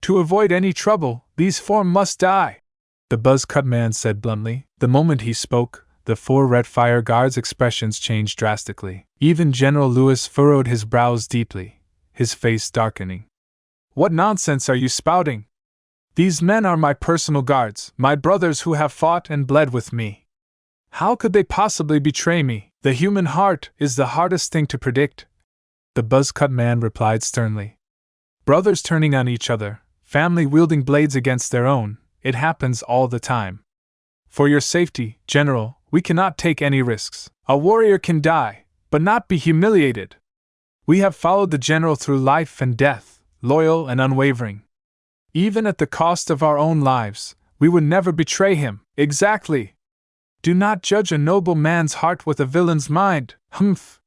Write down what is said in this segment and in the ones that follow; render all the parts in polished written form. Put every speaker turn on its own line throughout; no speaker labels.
To avoid any trouble, these four must die, the buzz-cut man said bluntly. The moment he spoke, the four Red Fire Guards' expressions changed drastically. Even General Lewis furrowed his brows deeply, his face darkening. What nonsense are you spouting? These men are my personal guards, my brothers who have fought and bled with me. How could they possibly betray me? The human heart is the hardest thing to predict, the buzz-cut man replied sternly. Brothers turning on each other, family wielding blades against their own, it happens all the time. For your safety, General, we cannot take any risks. A warrior can die, but not be humiliated. We have followed the General through life and death, loyal and unwavering. Even at the cost of our own lives, we would never betray him. Exactly. Do not judge a noble man's heart with a villain's mind. Humph.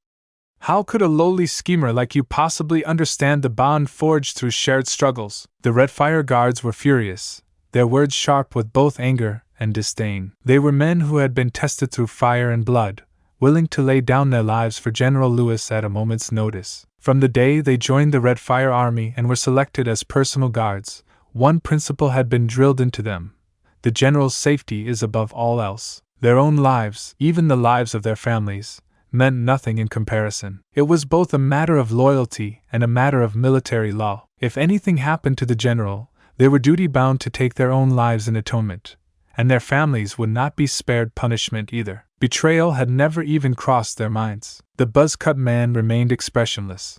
How could a lowly schemer like you possibly understand the bond forged through shared struggles? The Red Fire Guards were furious, their words sharp with both anger and disdain. They were men who had been tested through fire and blood, willing to lay down their lives for General Lewis at a moment's notice. From the day they joined the Red Fire Army and were selected as personal guards, one principle had been drilled into them: the General's safety is above all else. Their own lives, even the lives of their families, meant nothing in comparison. It was both a matter of loyalty and a matter of military law. If anything happened to the General, they were duty-bound to take their own lives in atonement, and their families would not be spared punishment either. Betrayal had never even crossed their minds. The buzz-cut man remained expressionless.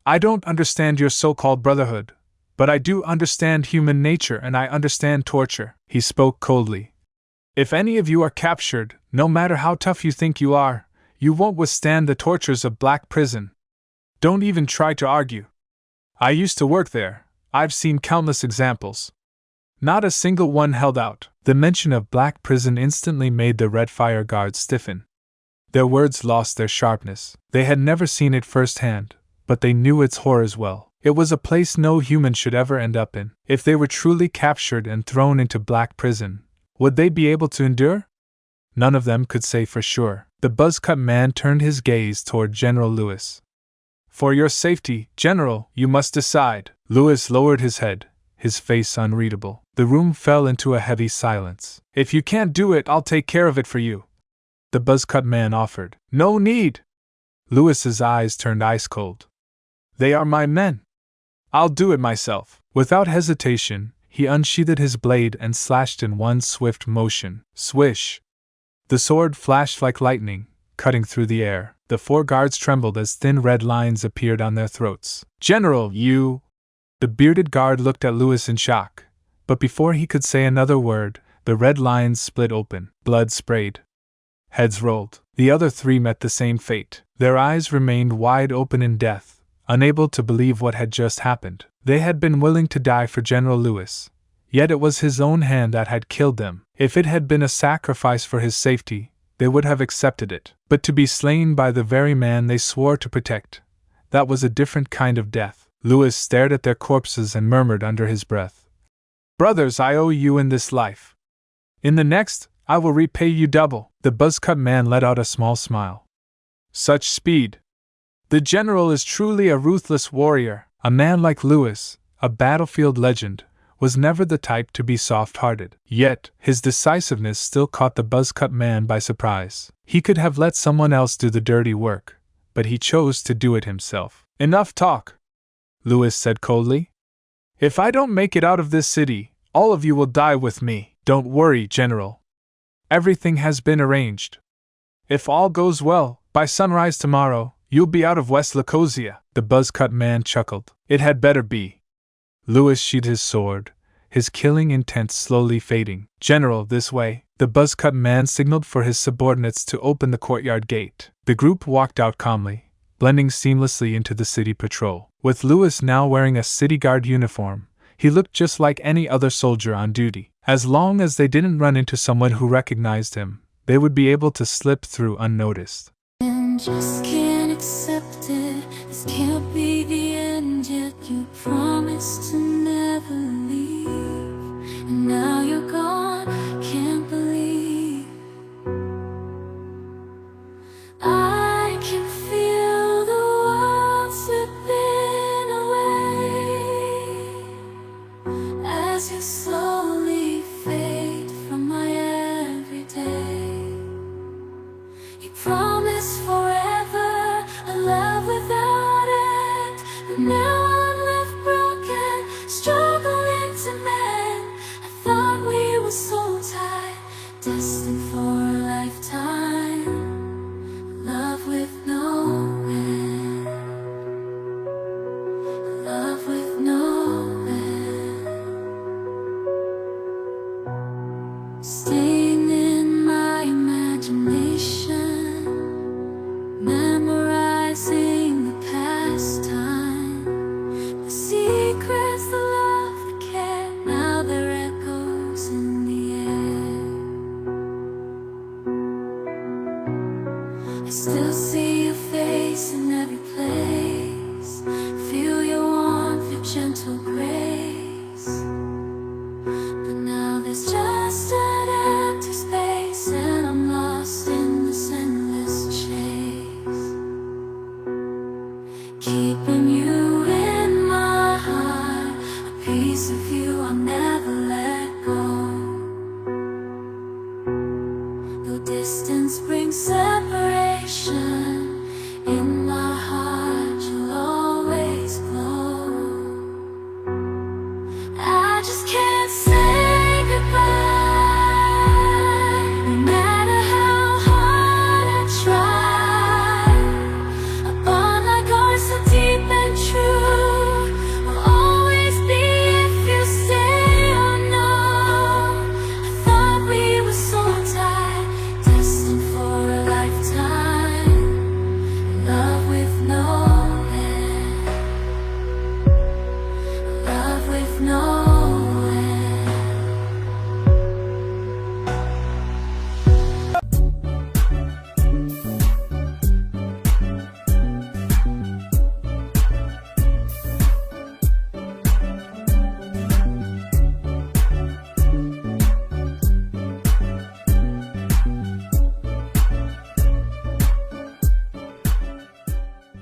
I don't understand your so-called brotherhood, but I do understand human nature and I understand torture. He spoke coldly. If any of you are captured, no matter how tough you think you are, you won't withstand the tortures of Black Prison. Don't even try to argue. I used to work there. I've seen countless examples. Not a single one held out. The mention of Black Prison instantly made the Red Fire Guards stiffen. Their words lost their sharpness. They had never seen it firsthand, but they knew its horrors well. It was a place no human should ever end up in. If they were truly captured and thrown into Black Prison, would they be able to endure? None of them could say for sure. The buzz-cut man turned his gaze toward General Lewis. For your safety, General, you must decide. Lewis lowered his head, his face unreadable. The room fell into a heavy silence. If you can't do it, I'll take care of it for you, the buzz-cut man offered. No need. Lewis's eyes turned ice-cold. They are my men. I'll do it myself. Without hesitation, he unsheathed his blade and slashed in one swift motion. Swish! The sword flashed like lightning, cutting through the air. The four guards trembled as thin red lines appeared on their throats. General, you... The bearded guard looked at Lewis in shock, but before he could say another word, the red lines split open. Blood sprayed. Heads rolled. The other three met the same fate. Their eyes remained wide open in death, unable to believe what had just happened. They had been willing to die for General Lewis, yet it was his own hand that had killed them. If it had been a sacrifice for his safety, they would have accepted it. But to be slain by the very man they swore to protect, that was a different kind of death. Lewis stared at their corpses and murmured under his breath, Brothers, I owe you in this life. In the next, I will repay you double. The buzz-cut man let out a small smile. Such speed! The General is truly a ruthless warrior. A man like Lewis, a battlefield legend, was never the type to be soft-hearted. Yet, his decisiveness still caught the buzz-cut man by surprise. He could have let someone else do the dirty work, but he chose to do it himself. Enough talk, Lewis said coldly. If I don't make it out of this city, all of you will die with me. Don't worry, General. Everything has been arranged. If all goes well, by sunrise tomorrow, you'll be out of West Lacosia. The buzz-cut man chuckled. It had better be. Lewis sheathed his sword, his killing intent slowly fading. General, this way. The buzz-cut man signaled for his subordinates to open the courtyard gate. The group walked out calmly, blending seamlessly into the city patrol. With Lewis now wearing a city guard uniform, he looked just like any other soldier on duty. As long as they didn't run into someone who recognized him, they would be able to slip through unnoticed.
And just can't accept it. This can't be the end yet. You promised to never leave, and now you're gone. Can't believe I can feel the world slipping away. as you slowly fade from my everyday. You promised forever a love without end, but now I'm left broken, struggling to mend. I thought we were so tied, destined for a lifetime, love with no end, love with no end. Staying in my imagination, memorizing the past time, the secrets, the love, the care. Now they're echoes in the air. I still see your face in every place, feel your warmth, your gentle grace. But now there's just an empty space, and I'm lost in this endless chase. Keeping you in my heart, a piece of you I'll never let go. Though distance brings separation, in my heart you'll always glow. I just can't